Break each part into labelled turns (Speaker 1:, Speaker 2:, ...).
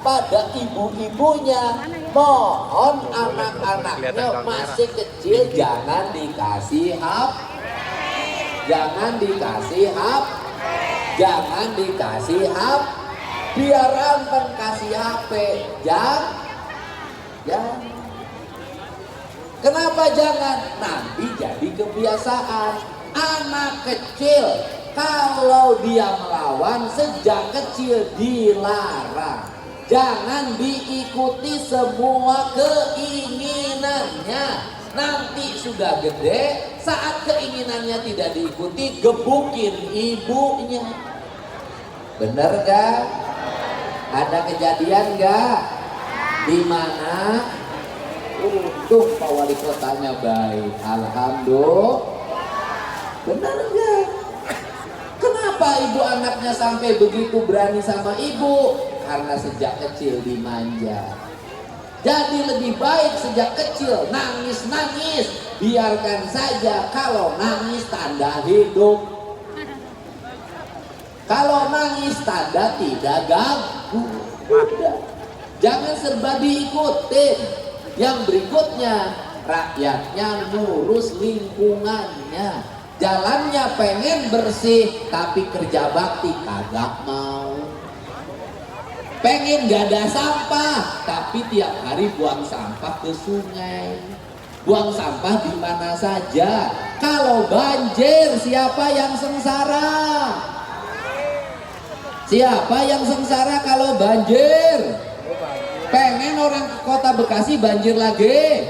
Speaker 1: pada ibu-ibunya. Mohon anak-anaknya masih kecil jangan dikasih jangan dikasih jangan dikasih biar anteng kasih HP. Jangan. Kenapa jangan? Nanti jadi kebiasaan. Anak kecil kalau dia melawan sejak kecil dilarang. Jangan diikuti semua keinginannya. Nanti sudah gede, saat keinginannya tidak diikuti, gebukin ibunya. Bener gak? Ada kejadian gak? Di mana? Untung Pak Wali Kotanya baik. Alhamdulillah. Bener gak? Kenapa ibu anaknya sampai begitu berani sama ibu? Karena sejak kecil dimanja. Jadi lebih baik sejak kecil nangis-nangis, biarkan saja. Kalau nangis tanda hidup. Kalau nangis tanda tidak ganggu. Udah. Jangan serba diikutin. Yang berikutnya, rakyatnya ngurus lingkungannya. Jalannya pengen bersih, tapi kerja bakti kagak mau. Pengen gak ada sampah, tapi tiap hari buang sampah ke sungai. Buang sampah di mana saja. Kalau banjir, siapa yang sengsara? Siapa yang sengsara kalau banjir? Pengen orang kota Bekasi banjir lagi?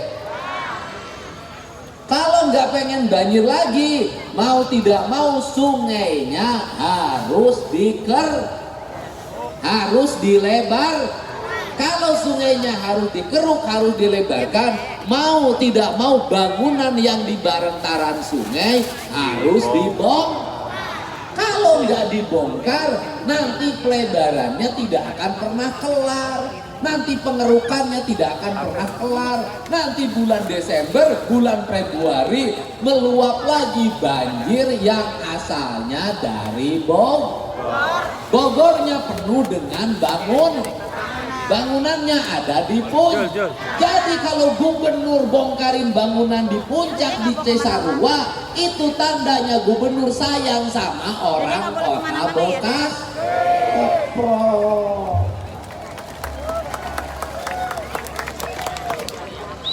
Speaker 1: Kalau nggak pengen banjir lagi, mau tidak mau sungainya harus harus dilebar. Kalau sungainya harus dikeruk, harus dilebarkan, mau tidak mau bangunan yang di bantaran sungai harus dibongkar. Kalau nggak dibongkar, nanti pelebarannya tidak akan pernah kelar. Nanti pengerukannya tidak akan pernah kelar. Nanti bulan Desember, bulan Februari meluap lagi banjir yang asalnya dari Bogornya penuh dengan bangunannya ada di puncak. Jadi kalau gubernur bongkarin bangunan di puncak di Cisarua, itu tandanya gubernur sayang sama orang kota Bekasi.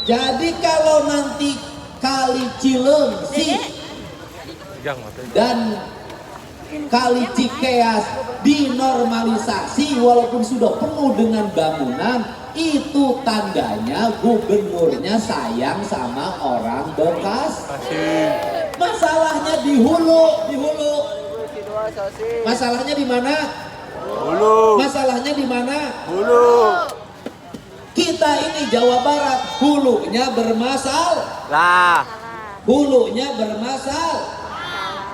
Speaker 1: Jadi kalau nanti Kali Cilengsi dan Kali Cikeas dinormalisasi walaupun sudah penuh dengan bangunan, itu tandanya gubernurnya sayang sama orang Bekasi. Masalahnya di hulu. Masalahnya di mana? Hulu. Masalahnya di mana? Hulu. Kita ini Jawa Barat, hulunya bermasalah. Hulunya bermasalah.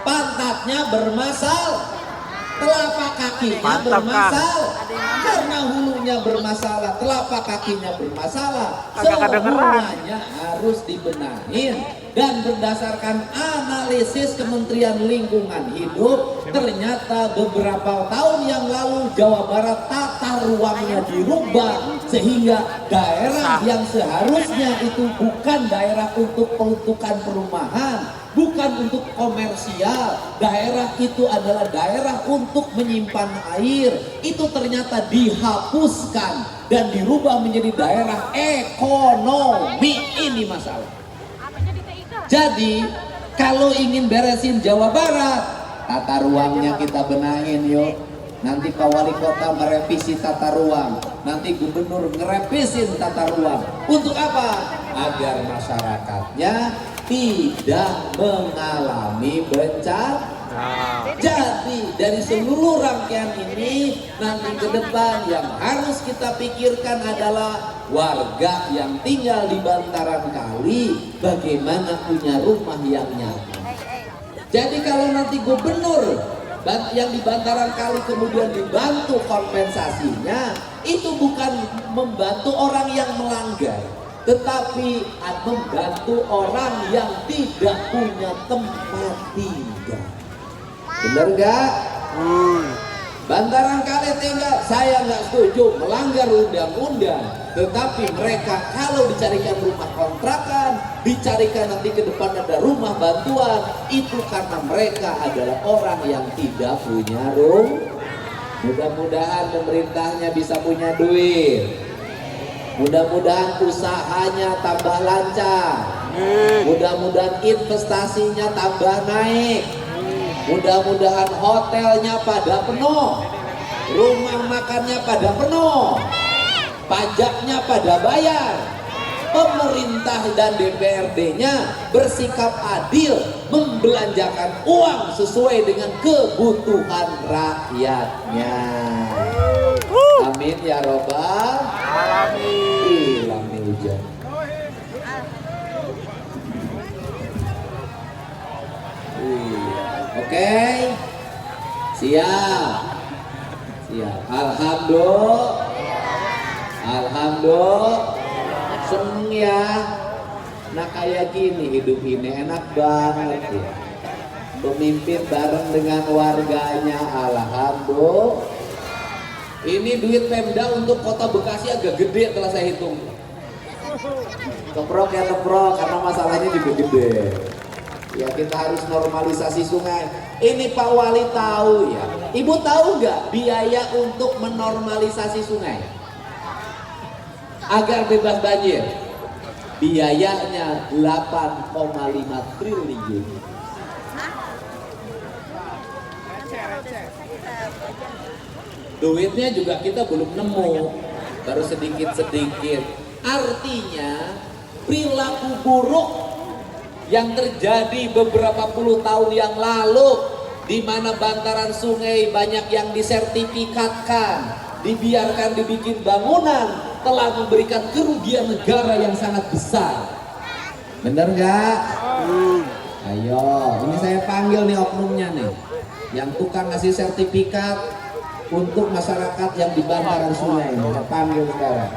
Speaker 1: Pantatnya bermasalah, telapak kakinya bermasalah. Karena hulunya bermasalah, telapak kakinya bermasalah, semuanya harus dibenahin. Dan berdasarkan analisis Kementerian Lingkungan Hidup, ternyata beberapa tahun yang lalu Jawa Barat tata ruangnya dirubah, sehingga daerah yang seharusnya itu bukan daerah untuk peruntukan perumahan, bukan untuk komersial, daerah itu adalah daerah untuk menyimpan air, itu ternyata dihapuskan dan dirubah menjadi daerah ekonomi. Ini masalah. Jadi kalau ingin beresin Jawa Barat, tata ruangnya kita benahin yuk. Nanti Pak Wali Kota merevisi tata ruang, nanti gubernur ngerevisin tata ruang. Untuk apa? Agar masyarakatnya tidak mengalami bencana. Jadi dari seluruh rangkaian ini, nanti ke depan yang harus kita pikirkan adalah warga yang tinggal di bantaran kali bagaimana punya rumah yang nyaman. Jadi kalau nanti gubernur yang di bantaran kali kemudian dibantu kompensasinya, itu bukan membantu orang yang melanggar, tetapi membantu orang yang tidak punya tempat tinggal. Bener gak? Bantaran Kali tinggal, saya nggak setuju melanggar undang-undang. Tetapi mereka kalau dicarikan rumah kontrakan, dicarikan nanti ke depan ada rumah bantuan, itu karena mereka adalah orang yang tidak punya rumah. Mudah-mudahan pemerintahnya bisa punya duit. Mudah-mudahan usahanya tambah lancar. Mudah-mudahan investasinya tambah naik. Mudah-mudahan hotelnya pada penuh, rumah makannya pada penuh, pajaknya pada bayar. Pemerintah dan DPRD-nya bersikap adil, membelanjakan uang sesuai dengan kebutuhan rakyatnya. Amin ya robbal alamin. Hilang nih hujan. Oke, siap. Alhamdulillah. Seneng ya. Nah kayak gini hidup ini enak banget ya. Pemimpin bareng dengan warganya, alhamdulillah. Ini duit Pemda untuk kota Bekasi agak gede telah saya hitung. Teprok karena masalahnya juga gede. Ya kita harus normalisasi sungai. Ini Pak Wali tahu ya. Ibu tahu nggak biaya untuk menormalisasi sungai agar bebas banjir? Biayanya 8,5 triliun. Duitnya juga kita belum nemu, baru sedikit-sedikit. Artinya perilaku buruk yang terjadi beberapa puluh tahun yang lalu, di mana bantaran sungai banyak yang disertifikatkan, dibiarkan dibikin bangunan, telah memberikan kerugian negara yang sangat besar. Bener nggak? Ayo, ini saya panggil nih oknumnya nih, yang tukang ngasih sertifikat untuk masyarakat yang di bantaran sungai ini. Saya panggil sekarang.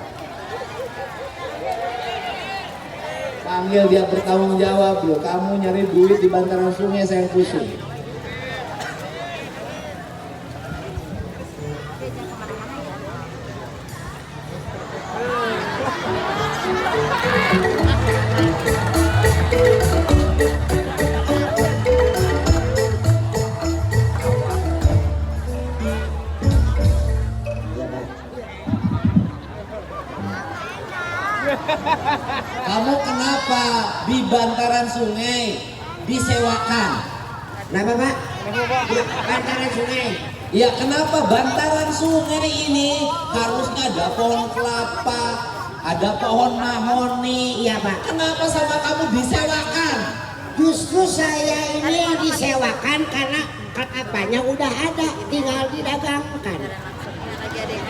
Speaker 1: Panggil dia bertanggung jawab loh. Kamu nyari duit di bantaran sungai, saya pusing. Kamu kenapa di bantaran sungai disewakan? Kenapa Pak? Bantaran sungai. Ya kenapa bantaran sungai ini harusnya ada pohon kelapa, ada pohon mahoni, ya Pak. Kenapa sama kamu disewakan?
Speaker 2: Justru saya ini disewakan karena apanya udah ada, tinggal didagangkan.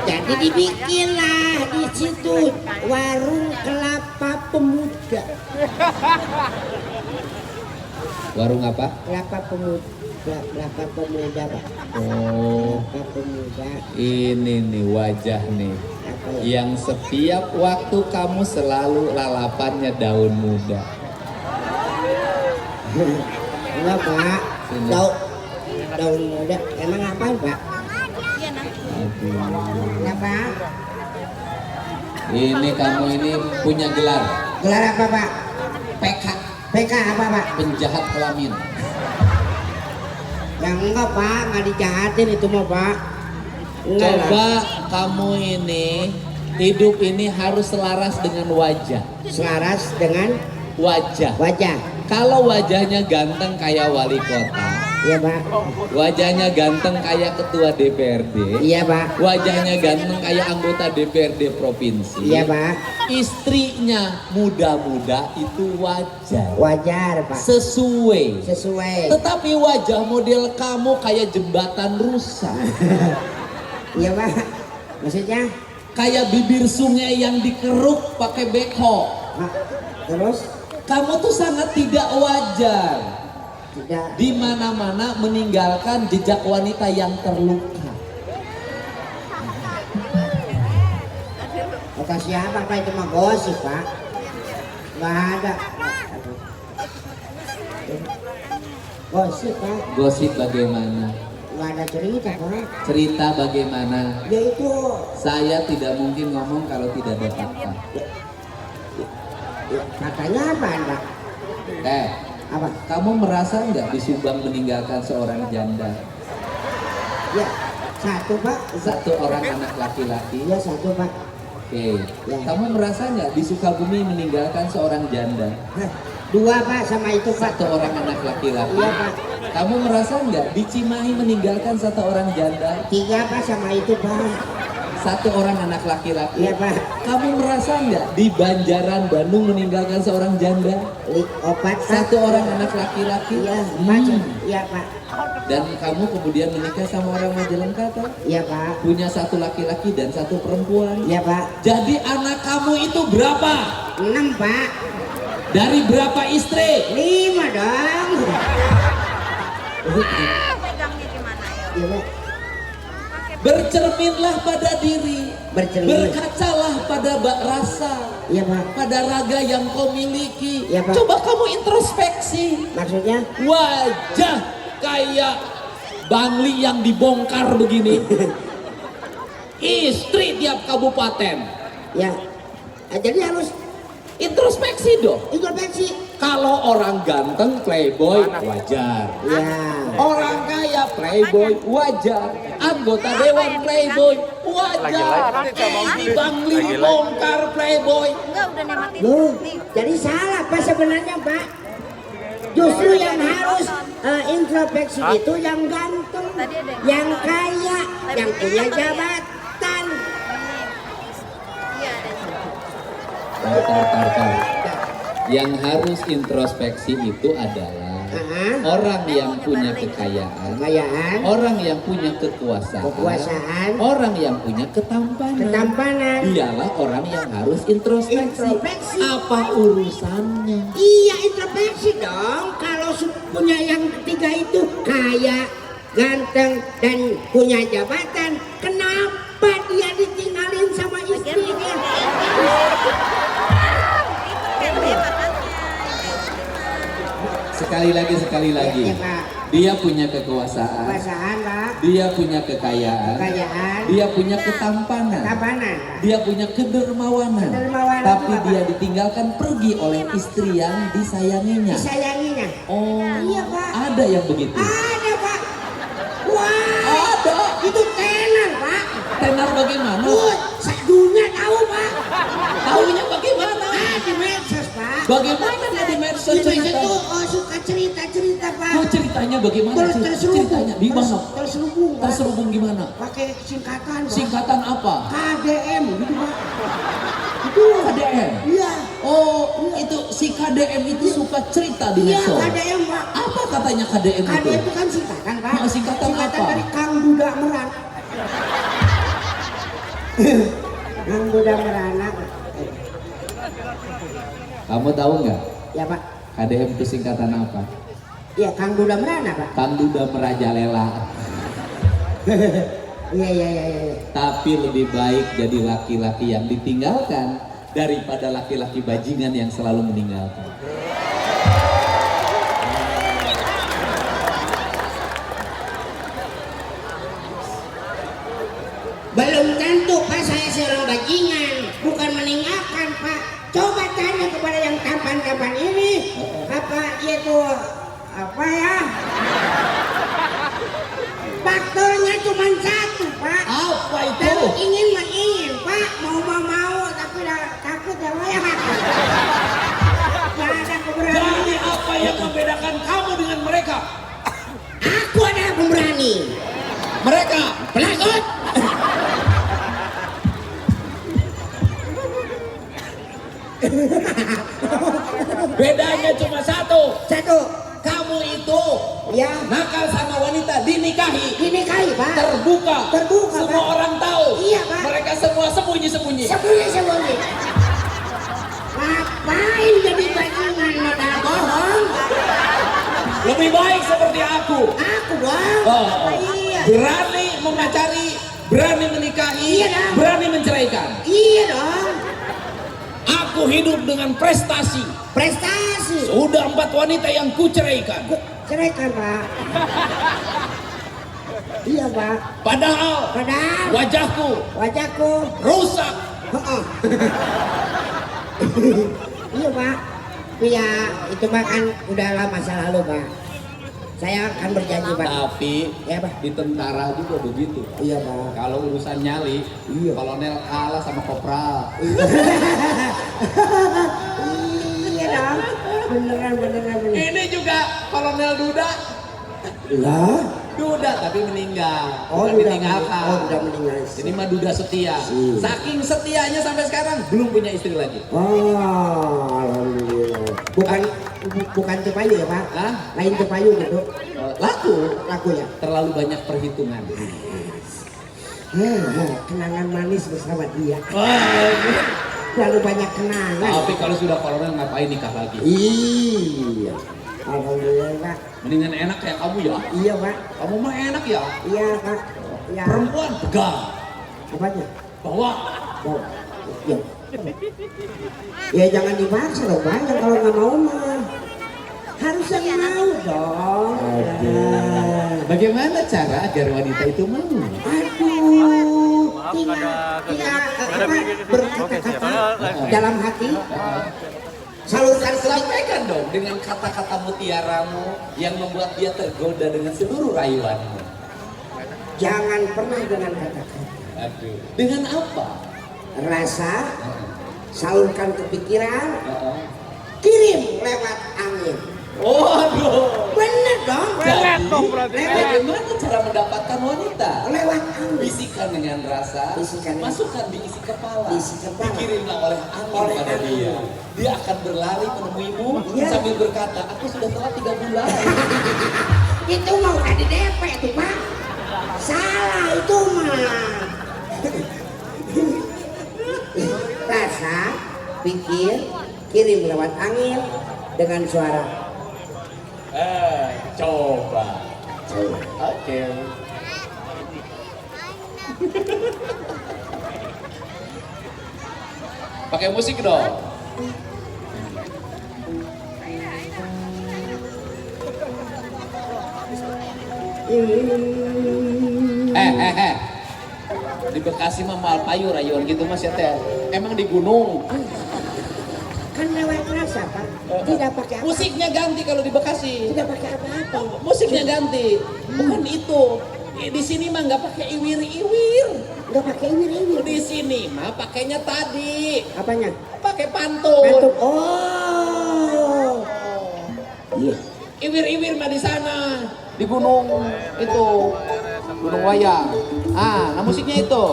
Speaker 2: Jadi dibikinlah di situ warung kelapa pemuda.
Speaker 1: Warung apa?
Speaker 2: Kelapa pemuda, Pak.
Speaker 1: Oh,
Speaker 2: Kelapa pemuda.
Speaker 1: ini nih wajah nih.
Speaker 2: Apa ya?
Speaker 1: Yang setiap waktu kamu selalu lalapannya daun muda.
Speaker 2: Enggak Pak, daun muda. Emang apa Pak? Kenapa?
Speaker 1: Ini kamu ini punya gelar.
Speaker 2: Gelar apa Pak?
Speaker 1: PK.
Speaker 2: PK apa Pak?
Speaker 1: Penjahat kelamin.
Speaker 2: Yang enggak Pak, nggak dijahatin itu mah Pak. Enggak
Speaker 1: Coba
Speaker 2: lah.
Speaker 1: kamu ini hidup ini harus selaras dengan wajah.
Speaker 2: Selaras dengan
Speaker 1: Wajah.
Speaker 2: wajah.
Speaker 1: Kalau wajahnya ganteng kayak wali kota,
Speaker 2: Iya Pak.
Speaker 1: wajahnya ganteng kayak ketua DPRD,
Speaker 2: Iya Pak.
Speaker 1: wajahnya ganteng kayak anggota DPRD provinsi,
Speaker 2: Iya Pak.
Speaker 1: istrinya muda-muda itu wajar.
Speaker 2: Wajar Pak.
Speaker 1: Sesuai.
Speaker 2: Sesuai.
Speaker 1: Tetapi wajah model kamu kayak jembatan rusak.
Speaker 2: Iya Pak. Maksudnya?
Speaker 1: Kayak bibir sungai yang dikeruk pakai beko.
Speaker 2: Pak, terus?
Speaker 1: Kamu tuh sangat tidak wajar.
Speaker 2: Tidak.
Speaker 1: Di mana-mana meninggalkan jejak wanita yang terluka.
Speaker 2: Kata siapa Pak, itu mah gosip Pak. Nggak ada. Gosip Pak.
Speaker 1: Gosip bagaimana?
Speaker 2: nggak ada cerita Pak.
Speaker 1: Cerita bagaimana?
Speaker 2: Ya itu
Speaker 1: Saya tidak mungkin ngomong kalau tidak ada fakta.
Speaker 2: katanya apa Pak?
Speaker 1: Apa? Kamu merasa nggak di Subang meninggalkan seorang janda?
Speaker 2: Ya satu Pak.
Speaker 1: Satu orang anak laki-laki.
Speaker 2: Ya satu Pak.
Speaker 1: Oke.
Speaker 2: Ya.
Speaker 1: Kamu merasa nggak di Sukabumi meninggalkan seorang janda?
Speaker 2: Dua Pak sama itu Pak.
Speaker 1: Satu orang anak laki-laki.
Speaker 2: Iya Pak.
Speaker 1: Kamu merasa nggak di Cimahi meninggalkan satu orang janda?
Speaker 2: Tiga Pak sama itu Pak.
Speaker 1: Satu orang anak laki-laki.
Speaker 2: Iya Pak.
Speaker 1: Kamu merasa nggak di Banjaran Bandung meninggalkan seorang janda?
Speaker 2: Opat Pak.
Speaker 1: Satu orang anak laki-laki.
Speaker 2: Iya Pak. Iya Pak.
Speaker 1: Dan kamu kemudian menikah sama orang Majalengka toh?
Speaker 2: Iya Pak.
Speaker 1: Punya satu laki-laki dan satu perempuan.
Speaker 2: Iya Pak.
Speaker 1: Jadi anak kamu itu berapa?
Speaker 2: 6 Pak.
Speaker 1: Dari berapa istri?
Speaker 2: 5 dong.
Speaker 3: Pegangnya gimana ya?
Speaker 2: Iya Pak.
Speaker 1: Bercerminlah pada diri.
Speaker 2: Bercermin.
Speaker 1: Berkacalah pada rasa.
Speaker 2: Iya Pak.
Speaker 1: Pada raga yang kau miliki.
Speaker 2: Iya, Pak.
Speaker 1: Coba kamu introspeksi.
Speaker 2: Maksudnya?
Speaker 1: Wajah kayak Bangli yang dibongkar begini. Istri tiap kabupaten.
Speaker 2: Ya. Jadi harus
Speaker 1: Introspeksi dong.
Speaker 2: introspeksi.
Speaker 1: Kalau orang ganteng playboy wajar.
Speaker 2: Ya.
Speaker 1: Orang kaya playboy wajar. Anggota dewan playboy wajar. Di Bangli bongkar playboy.
Speaker 3: Enggak, udah nematin
Speaker 2: Loh,
Speaker 3: nih.
Speaker 2: jadi salah Pak sebenarnya Pak. Justru yang harus introspeksi itu yang ganteng,
Speaker 3: Tadi ada
Speaker 2: yang kaya, yang punya jabatan.
Speaker 3: Iya, ada.
Speaker 1: Tar. Yang harus introspeksi itu adalah orang yang punya kekayaan,
Speaker 2: Kekayaan,
Speaker 1: orang yang punya kekuasaan, orang yang punya
Speaker 2: ketampanan.
Speaker 1: Dialah orang yang harus introspeksi.
Speaker 2: Introspeksi.
Speaker 1: Apa urusannya?
Speaker 2: Iya introspeksi dong. Kalau punya yang ketiga itu kaya, ganteng dan punya jabatan, kenapa dia ditinggalin sama istrinya?
Speaker 1: Sekali lagi.
Speaker 2: Ya, Pak.
Speaker 1: Dia punya kekuasaan,
Speaker 2: Kekuasaan Pak,
Speaker 1: dia punya kekayaan,
Speaker 2: kekayaan,
Speaker 1: dia punya ketampanan,
Speaker 2: ketampanan.
Speaker 1: dia punya kedermawanan,
Speaker 2: Kedermawanan
Speaker 1: tapi
Speaker 2: itu apa?
Speaker 1: dia ditinggalkan pergi oleh istri yang disayanginya.
Speaker 2: Disayanginya.
Speaker 1: Oh,
Speaker 2: Iya, Pak.
Speaker 1: ada yang begitu.
Speaker 2: Ada Pak. Wah,
Speaker 1: Ada.
Speaker 2: itu tenar Pak.
Speaker 1: Tenar bagaimana?
Speaker 2: Dunia tahu Pak.
Speaker 1: Tahunya bagaimana?
Speaker 2: Di medsos Pak.
Speaker 1: Bagaimana dia di medsos
Speaker 2: Di medsos
Speaker 1: cerita?
Speaker 2: itu suka cerita Pak.
Speaker 1: Oh, ceritanya bagaimana?
Speaker 2: Terselubung.
Speaker 1: Ceritanya di mana?
Speaker 2: Terselubung Pak.
Speaker 1: Terselubung gimana?
Speaker 2: Pakai singkatan Pak.
Speaker 1: Singkatan apa?
Speaker 2: KDM gitu Pak. Itu
Speaker 1: KDM.
Speaker 2: Iya.
Speaker 1: Oh, itu si KDM itu suka cerita di
Speaker 2: Iya
Speaker 1: medsos.
Speaker 2: KDM Pak.
Speaker 1: Apa katanya KDM itu?
Speaker 2: KDM itu kan singkatan Pak.
Speaker 1: Oh, singkatan apa?
Speaker 2: dari Kang Duda Meran. Kang Duda Merana.
Speaker 1: Kamu tahu nggak?
Speaker 2: Ya Pak.
Speaker 1: KDM itu singkatan apa?
Speaker 2: Iya Kang Duda Merana Pak.
Speaker 1: Kang Duda Merajalela.
Speaker 2: Iya.
Speaker 1: Tapi lebih baik jadi laki-laki yang ditinggalkan daripada laki-laki bajingan yang selalu meninggalkan.
Speaker 2: Belum tentu Pak saya seorang bajingan, bukan meninggalkan Pak. Coba tanya kepada yang tampan-tampan ini, apa itu apa ya? Faktornya cuma satu Pak.
Speaker 1: Apa itu?
Speaker 2: Tapi ingin mah ingin Pak, mau tapi takut ya Pak ya. Gak ada keberanian.
Speaker 1: Jadi apa yang membedakan kamu dengan mereka?
Speaker 2: Aku adalah pemberani.
Speaker 1: Mereka
Speaker 2: Pelakot.
Speaker 1: bedanya cuma satu.
Speaker 2: Satu.
Speaker 1: Kamu itu
Speaker 2: Ya.
Speaker 1: nakal sama wanita dinikahi.
Speaker 2: Dinikahi Pak.
Speaker 1: Terbuka.
Speaker 2: Terbuka,
Speaker 1: Semua
Speaker 2: Pak.
Speaker 1: orang tahu.
Speaker 2: Iya, Pak.
Speaker 1: Mereka semua sembunyi-sembunyi.
Speaker 2: Sembunyi. Ngapain jadi bajingan modal bohong?
Speaker 1: Lebih baik seperti aku.
Speaker 2: Aku bang.
Speaker 1: Oh,
Speaker 2: Iya.
Speaker 1: berani memacari, berani menikahi,
Speaker 2: Iya, dong.
Speaker 1: berani menceraikan.
Speaker 2: Iya dong.
Speaker 1: Aku hidup dengan prestasi.
Speaker 2: Prestasi.
Speaker 1: Sudah 4 wanita yang kuceraikan.
Speaker 2: Ceraikan Pak. Iya Pak.
Speaker 1: Padahal wajahku rusak.
Speaker 2: Iya Pak. Ya itu mah kan udahlah masa lalu Pak. Saya akan berjanji Pak.
Speaker 1: Tapi
Speaker 2: Ya Pak.
Speaker 1: di tentara juga begitu.
Speaker 2: Iya Pak.
Speaker 1: Kalau urusan nyali, kolonel kalah sama kopral.
Speaker 2: Iya dong. Beneran.
Speaker 1: Ini juga kolonel Duda.
Speaker 2: Lah.
Speaker 1: Duda tapi meninggal.
Speaker 2: Oh,
Speaker 1: Bukan
Speaker 2: udah
Speaker 1: ditinggalkan.
Speaker 2: udah meninggal.
Speaker 1: Ini mah Duda setia. Saking setianya sampai sekarang belum punya istri lagi.
Speaker 2: Oh, alhamdulillah. Bukan Cipayu ya Pak?
Speaker 1: Hah?
Speaker 2: Lain Cipayu gitu.
Speaker 1: Laku
Speaker 2: ya.
Speaker 1: terlalu banyak perhitungan.
Speaker 2: Kenangan manis bersama dia.
Speaker 1: Wah,
Speaker 2: Terlalu banyak kenangan.
Speaker 1: tapi kalau sudah kolonel ngapain nikah lagi?
Speaker 2: Iya. Alhamdulillah Pak.
Speaker 1: Mendingan enak kayak kamu ya.
Speaker 2: Iya Pak.
Speaker 1: Kamu mah enak ya.
Speaker 2: Iya Pak. Ya.
Speaker 1: Perempuan pegang.
Speaker 2: Apanya?
Speaker 1: Bawa.
Speaker 2: Oh. Ya. Ya jangan dipaksa dong Pak. Yang kalau nggak mau mah harus yang mau dong.
Speaker 1: Bagaimana cara agar wanita itu mau?
Speaker 2: Aduh, tinggal berkata-kata dalam hati. Salurkan
Speaker 1: Sampaikan dong dengan kata-kata mutiaramu yang membuat dia tergoda dengan seluruh rayuanmu.
Speaker 2: Jangan pernah dengan kata-kata.
Speaker 1: Aduh. Dengan apa?
Speaker 2: Rasa, salurkan ke pikiran, kirim lewat angin.
Speaker 1: Waduh.
Speaker 2: Bener dong.
Speaker 1: Bagaimana cara mendapatkan wanita?
Speaker 2: Lewat angin.
Speaker 1: Bisikan dengan rasa,
Speaker 2: Bisikan.
Speaker 1: masukkan di isi kepala.
Speaker 2: Isi kepala.
Speaker 1: Dikirimlah oleh angin pada dia. Dia akan berlari menemuimu sambil berkata, aku sudah telat 3 bulan.
Speaker 2: Itu mau udah di DP tuh Pak. Salah itu mah. Rasa, pikir, kirim lewat angin dengan suara.
Speaker 1: Coba. Oke. Pakai musik dong. Di Bekasi mah mal payur rayuan gitu mas ya teh. Emang di gunung.
Speaker 2: Kan lewat rasa Pak. Tidak pakai apa.
Speaker 1: Musiknya ganti kalau di Bekasi.
Speaker 2: Tidak pakai apa-apa.
Speaker 1: Musiknya ganti. Bukan itu. Di sini mah nggak pakai iwir-iwir.
Speaker 2: Nggak pakai iwir-iwir.
Speaker 1: Di sini mah pakainya tadi.
Speaker 2: Apanya?
Speaker 1: Pakai pantun.
Speaker 2: Pantun. Oh.
Speaker 1: Iya. Iwir-iwir mah di sana. Di gunung itu. Gunung Wayang. Nah musiknya itu.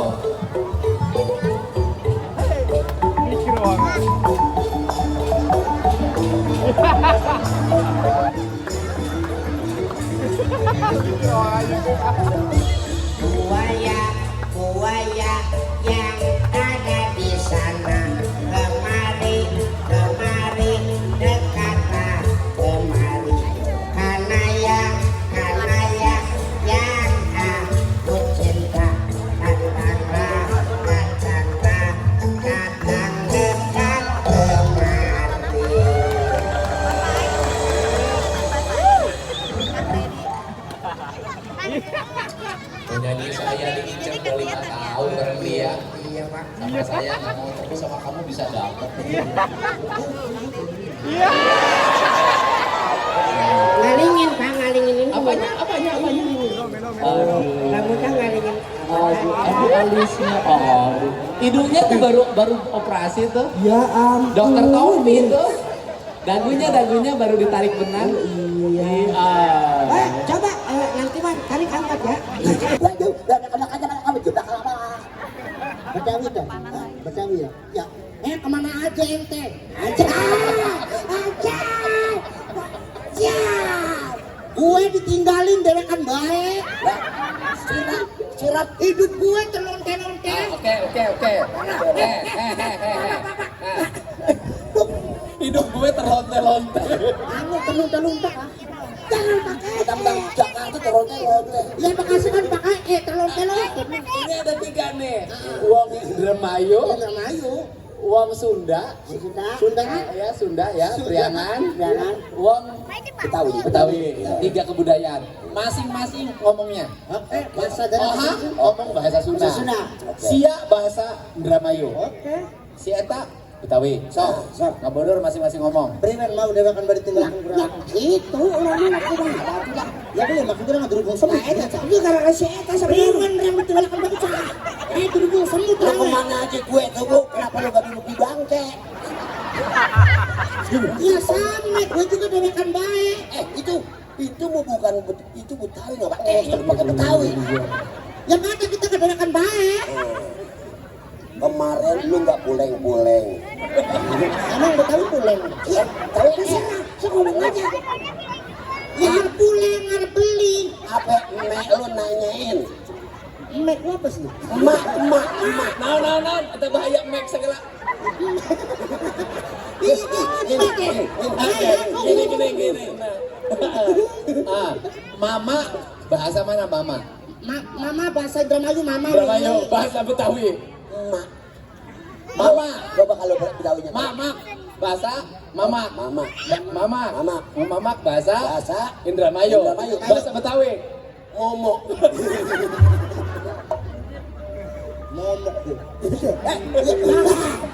Speaker 2: Buaya yang ada di sana, kemari dekatlah kemari, karena yang aku cinta, datang dekat kemari.
Speaker 1: Penyanyi saya diincar udah 5 tahun bareng dia.
Speaker 2: Iya Pak.
Speaker 1: Sama saya nggak mau terus sama kamu bisa dapet.
Speaker 2: Ngalingin Pak, ngalingin ini.
Speaker 1: Apanya?
Speaker 2: Rambutnya ngalingin.
Speaker 1: Aduh alisnya. Hidungnya tuh baru operasi tuh.
Speaker 2: Ya ampun.
Speaker 1: Dokter Tommy tuh. Dagunya baru ditarik benang. Iya.
Speaker 2: Coba nanti Pak tarik angkat ya. Betawi ya. Ya. Kemana aja ente? Aja. Gue ditinggalin dewekan baik. Sirat hidup gue telonte-lonte.
Speaker 1: Oke. Hidup gue terlonte-lonte.
Speaker 2: Kamu telunta-lunta. Jangan pakai. Jakarta telonte-lonte. Ya Bekasi kan pakai telonte-lonte.
Speaker 1: Ini ada 3 nih. Uang Indramayu,
Speaker 4: Uang Sunda.
Speaker 2: Sunda.
Speaker 4: Ya, Sunda ya, Priangan. Uang
Speaker 2: Betawi.
Speaker 4: Betawi. 3 kebudayaan. Masing-masing ngomongnya.
Speaker 2: Oke, bahasa dari
Speaker 4: Ohang ngomong bahasa Sunda. Sia bahasa Indramayu.
Speaker 2: Oke.
Speaker 4: Si Eta Betawi. Sok, ngabodur masing-masing ngomong.
Speaker 2: Primen mau dewakan bari tinggal kurang. Itu ulama kurang. Ya boleh maksudnya nggak berhubung sama eta. Ini karena si eta primen yang tinggal kan bari cah. Berhubung sama itu. Kemana aja gue tuh kenapa lu gak duduk di bangke? Ya sama, gue juga dewakan baik. Itu mau bukan itu Betawi nggak pakai Betawi. Yang ada kita kedewakan baik. Kemarin lu nggak puleng-puleng. Emang Betawi puleng? Iya, tahu di sana. Saya ngomong aja. Yang puleng harus beli. Apa emek lu nanyain? Emek lu apa sih? Emak.
Speaker 4: Nah, eta bahaya mek segala. Gini. Mama bahasa mana mama?
Speaker 2: Mama bahasa Indramayu mama.
Speaker 4: Indramayu bahasa Betawi.
Speaker 2: Emak.
Speaker 4: Mama.
Speaker 2: Coba kalau Betawinya.
Speaker 4: Mama bahasa Mama. Mama bahasa Indramayu. Bahasa Betawi.
Speaker 2: Momok.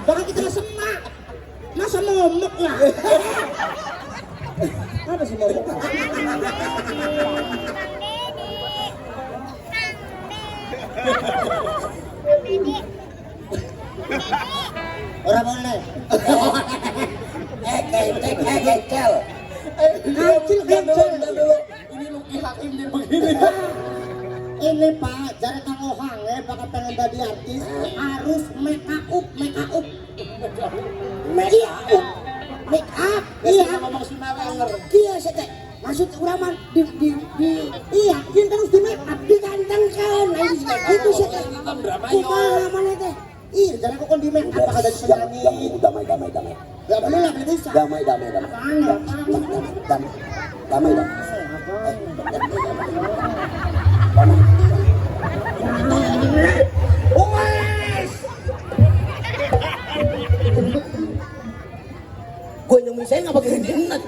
Speaker 2: Jangan kita semak. Masa momok ya? Apa sih momok? Orang boleh. Kecil.
Speaker 4: Ini Luki Hakim dia begini.
Speaker 2: Ini Pak, jadi Kang Ohang ya, bakal pengen jadi artis harus make up. Iya.
Speaker 4: Ngomong Sunawenger.
Speaker 2: Iya sete. Maksud urang mah iya, dia terus di make up, digantengkan. Itu sete. Kumaha mana teh? Iya, jadi aku kan di make up bakal jadi penyanyi.
Speaker 5: Damai.
Speaker 2: Gak boleh lah, bisa.
Speaker 5: Damai.
Speaker 2: Gue yang misalnya nggak pakai internet.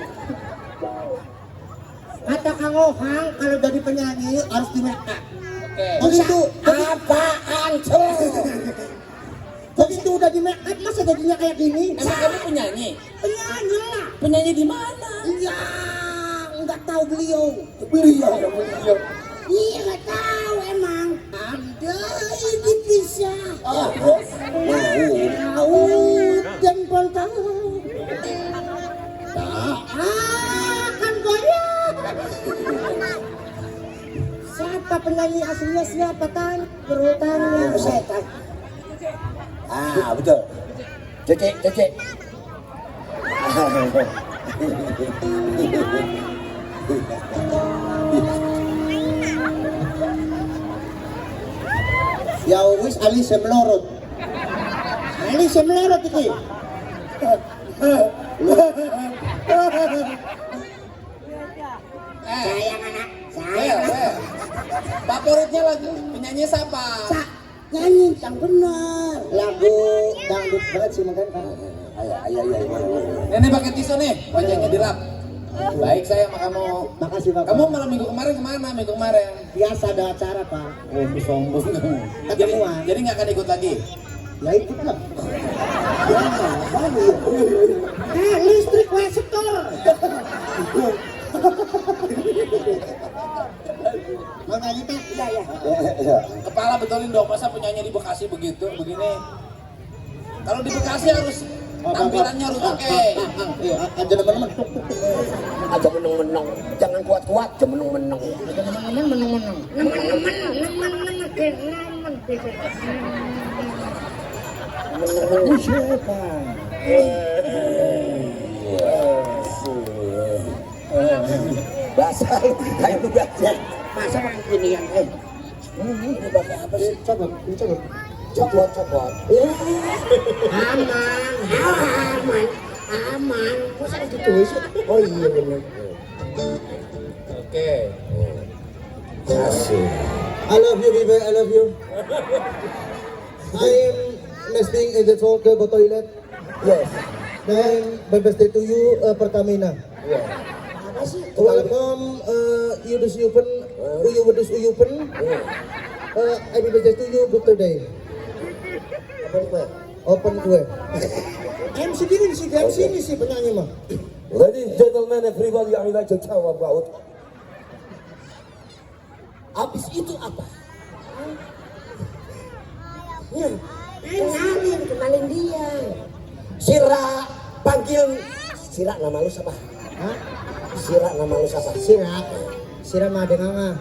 Speaker 2: Kata Kang Ohang kalau jadi penyanyi harus di make up. Begitu apaan tuh? Begitu udah di make up masa jadinya kayak gini?
Speaker 4: Emang kamu penyanyi?
Speaker 2: Penyanyi lah.
Speaker 4: Penyanyi di mana?
Speaker 2: Iya, nggak tahu beliau. Iya nggak tahu emang. Ada ini bisa. Tahu dan tahu. Kan goyang. Siapa penyanyi aslinya siapa tan? Berutannya setan.
Speaker 5: Betul. Cece.
Speaker 2: Ya wis Ali semlorot iki. Sayang anak, sayang.
Speaker 4: Favoritnya lagu penyanyi siapa?
Speaker 2: Nyanyi yang benar. Lagu dangdut banget sih makan kan.
Speaker 5: Ayo.
Speaker 4: Nenek pakai tisu nih, wajahnya dilap. Baik saya sama kamu.
Speaker 2: Makasih Pak.
Speaker 4: Kamu malam minggu kemarin kemana? Minggu kemarin?
Speaker 2: Biasa ada acara Pak.
Speaker 4: Sombong.
Speaker 2: Ketemuan.
Speaker 4: Jadi nggak akan ikut lagi?
Speaker 2: Ya ikut lah. Listrik gue setor. Mau nyanyi tak? Ya.
Speaker 4: Kepala betulin dong, masa penyanyi di Bekasi begitu, begini. Kalau di Bekasi harus tampilannya harus oke.
Speaker 2: Aja teman-teman.
Speaker 5: Aja menang. Jangan kuat-kuat, aja menang.
Speaker 2: Siapa?
Speaker 5: Basah, kayak itu biasa.
Speaker 2: Masa pakai ginian?
Speaker 5: Ini pakai apa sih?
Speaker 2: Coba.
Speaker 5: Coklat.
Speaker 2: Aman. Masa gitu sih?
Speaker 5: Oh iya benar.
Speaker 4: Oke.
Speaker 5: Asik.
Speaker 2: I love you, baby. I love you. I'm
Speaker 6: nesting in the soul go toilet.
Speaker 5: Yes.
Speaker 6: Then my birthday to you Pertamina.
Speaker 5: Yes. Apa sih?
Speaker 6: Welcome Yudus Uyupen, Uyu Wedus Uyupen. Happy birthday to you, good today.
Speaker 5: Open kue.
Speaker 6: Open kue. MC gini sih, MC ini sih penyanyi mah.
Speaker 5: Ladies and gentlemen, everybody, I would like to tell about. Abis itu apa? Kenalin dia. Sira, panggil. Sira nama lu siapa?
Speaker 6: Hah?
Speaker 5: Sira nama lu siapa?
Speaker 6: Sira mah dengar.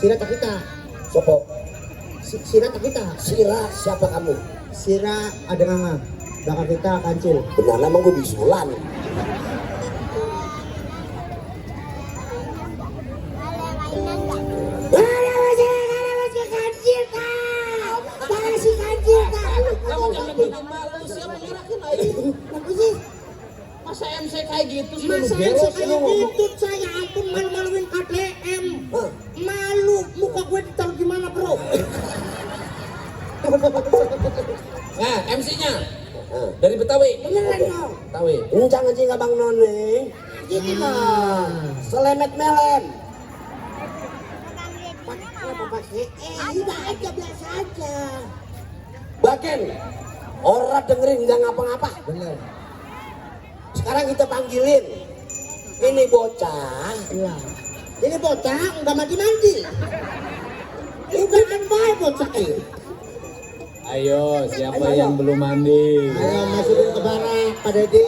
Speaker 6: Sira tak kita.
Speaker 5: Sopo?
Speaker 6: Sira tak kita.
Speaker 5: Sira siapa kamu?
Speaker 6: Sira ada nganga. Belakang kita kancil.
Speaker 5: Benar nama gue bisulan.
Speaker 4: Masa MC kayak gitu sih?
Speaker 2: Masa MC kayak gitu, saya ampun malu-maluin KTM. Malu, muka gue ditaruh gimana bro?
Speaker 4: Nah, MC-nya dari Betawi.
Speaker 2: Beneran dong.
Speaker 4: Betawi.
Speaker 5: Encang aja nggak bang Noni.
Speaker 2: Gitu dong.
Speaker 5: Selemet melen.
Speaker 2: Kenapa pakai? Udah aja, biasa aja.
Speaker 5: Baken. Orang dengerin nggak ngapa-ngapa.
Speaker 6: Benar.
Speaker 5: Sekarang kita panggilin. Ini bocah.
Speaker 6: Iya.
Speaker 2: Ini bocah nggak mandi-mandi. Udah kan baik bocah ini.
Speaker 4: Ayo, siapa yang belum mandi?
Speaker 6: Ayo masukin ke barak, Pak Dedi.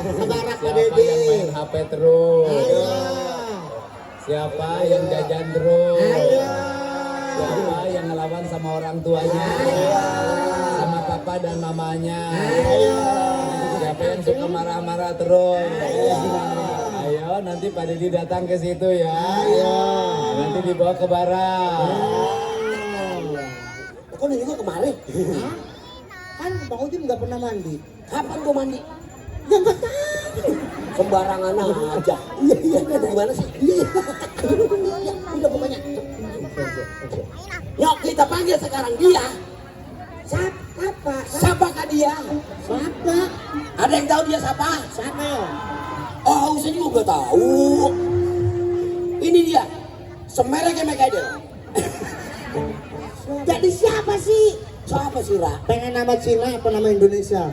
Speaker 6: Ke barak, Pak
Speaker 4: Siapa
Speaker 6: Dedi.
Speaker 4: yang main HP terus?
Speaker 6: Ayo.
Speaker 4: Siapa yang jajan terus?
Speaker 6: Ayo.
Speaker 4: Siapa yang ngelawan sama orang tuanya? Sama papa dan mamanya? Siapa yang suka marah-marah terus? Ayo, nanti Pak Dedi datang ke situ ya. Nanti dibawa ke barak.
Speaker 5: Kok ini juga kemarin?
Speaker 6: Kan Bang Udin nggak pernah mandi.
Speaker 5: Kapan gua mandi?
Speaker 6: Ya nggak tahu.
Speaker 5: Sembarangan aja. Iya, gimana sih? Iya. Udah pokoknya. Yuk kita panggil sekarang dia.
Speaker 2: Siapa?
Speaker 5: Siapakah dia?
Speaker 2: Siapa?
Speaker 5: Ada yang tahu dia siapa?
Speaker 2: Siapa ya?
Speaker 5: Oh, saya juga tahu. Ini dia. Semerek kayak dia.
Speaker 2: Jadi siapa sih?
Speaker 5: Siapa sih, Ra?
Speaker 6: Pengen nama Cina apa nama Indonesia?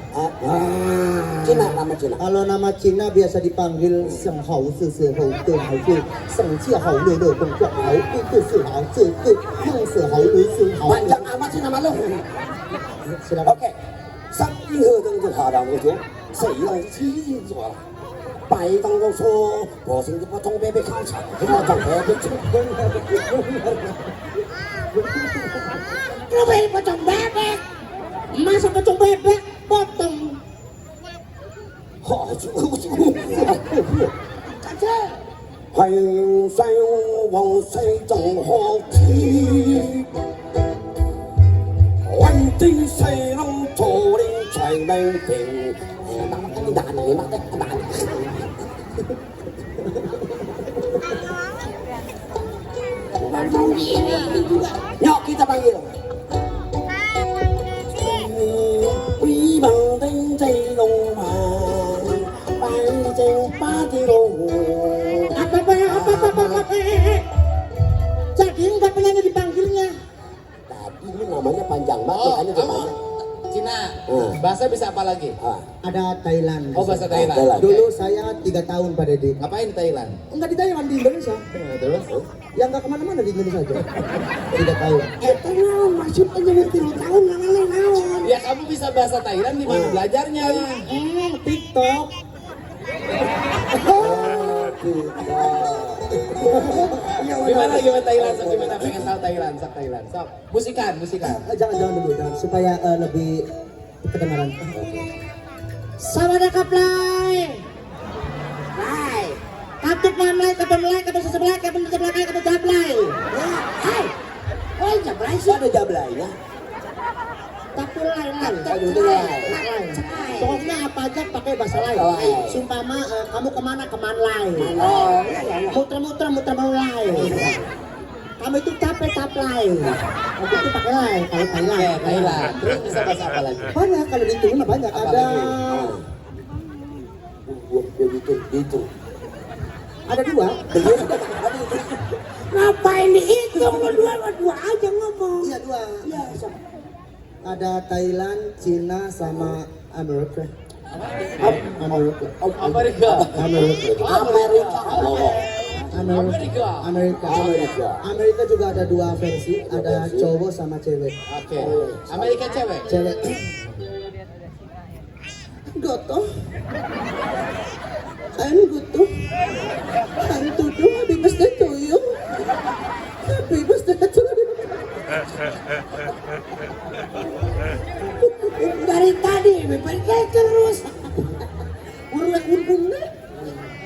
Speaker 5: Cina, nama Cina.
Speaker 6: Kalau nama Cina biasa dipanggil Seng Hao Si Si Hou De Hao Si Seng Jia Hao Le Le Gong Jia Hao Bu Du Si Hao Zi Zi Yong Si Hao Lu Si Hao.
Speaker 5: Panjang amat sih nama lu.
Speaker 6: Silakan.
Speaker 5: Oke. Sakti he deng de ha dang ge. Sei lai qi ji zuo la. Bai dang dou shuo, bo xing de bo zhong bei bei kang chang, bo zhong bei bei zhong.
Speaker 2: Lu beli pocong bebek. Masa pocong bebek potong.
Speaker 5: Ha ju ju. Hai sai wang sai zhong ho ti. Wan ding sai long to ling chai nai ding. Yuk kita panggil. Quý bằng tinh dây lông mà bay trên ba di lông.
Speaker 2: Apa? Jadi nggak pengen dipanggilnya.
Speaker 5: Tadi ini namanya panjang banget, makanya
Speaker 4: Kamu Cina. Bahasa bisa apa lagi?
Speaker 6: Ada Thailand.
Speaker 4: Oh, bahasa Thailand.
Speaker 6: Dulu saya 3 tahun Pak Dedi.
Speaker 4: Ngapain di Thailand?
Speaker 6: Enggak di Thailand, di Indonesia.
Speaker 4: Terus?
Speaker 6: Yang nggak kemana-mana di Indonesia aja. 3 tahun.
Speaker 2: Itu naon maksud aja nanti tahun naon.
Speaker 4: Ya kamu bisa bahasa Thailand di mana belajarnya?
Speaker 6: TikTok.
Speaker 4: Gimana Thailand? Sok gimana pengen tahu Thailand? Sok Thailand. Sok musikan.
Speaker 6: Jangan dulu, jangan supaya lebih kedengaran.
Speaker 2: Sawadaka play. Play. Kapten Mamlay, kapten sebelah, kapten jablay. Hai. Oh, jablay sih.
Speaker 5: ada jablainya.
Speaker 2: Tapi lain.
Speaker 6: Pokoknya apa aja pakai bahasa lain. Sumpama kamu kemana lain.
Speaker 2: Oh,
Speaker 6: Muter mulai. Kamu itu tape taplay. Aku itu pakai lay kalau Thailand.
Speaker 4: Thailand. Terus bisa bahasa apa lagi?
Speaker 6: Banyak kalau di Tuna banyak ada.
Speaker 5: Itu.
Speaker 6: Ada dua.
Speaker 2: Ngapain dihitung lu dua aja ngomong.
Speaker 6: Iya dua.
Speaker 2: Iya,
Speaker 6: Ada Thailand, Cina sama Amerika. Amerika.
Speaker 4: Amerika.
Speaker 6: Amerika juga ada dua versi, ada cowok sama cewek.
Speaker 4: Oke. Amerika cewek.
Speaker 6: Cewek. Goto. I'm goto. I'm tuduh happy birthday to you. Happy birthday to you.
Speaker 2: dari tadi berpikir terus.
Speaker 6: Urut-urut.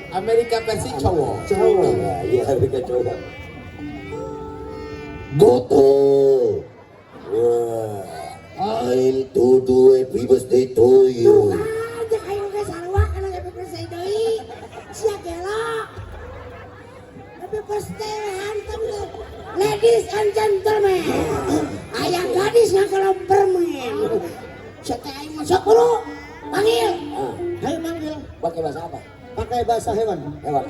Speaker 4: Amerika versi cowok.
Speaker 6: Cowok.
Speaker 5: Iya, mereka coba. Goto. Wah, I'm to do happy birthday to you.
Speaker 2: Aja kayak nggak sarwa karena happy birthday doi. Siap gelok. Happy birthday hantam tuh. Ladies and gentlemen, ayah gadis yang kalau bermain. Setelah ini masuk dulu, panggil.
Speaker 6: Ayo manggil.
Speaker 5: Pakai bahasa apa?
Speaker 6: Pakai bahasa hewan.
Speaker 5: Hewan.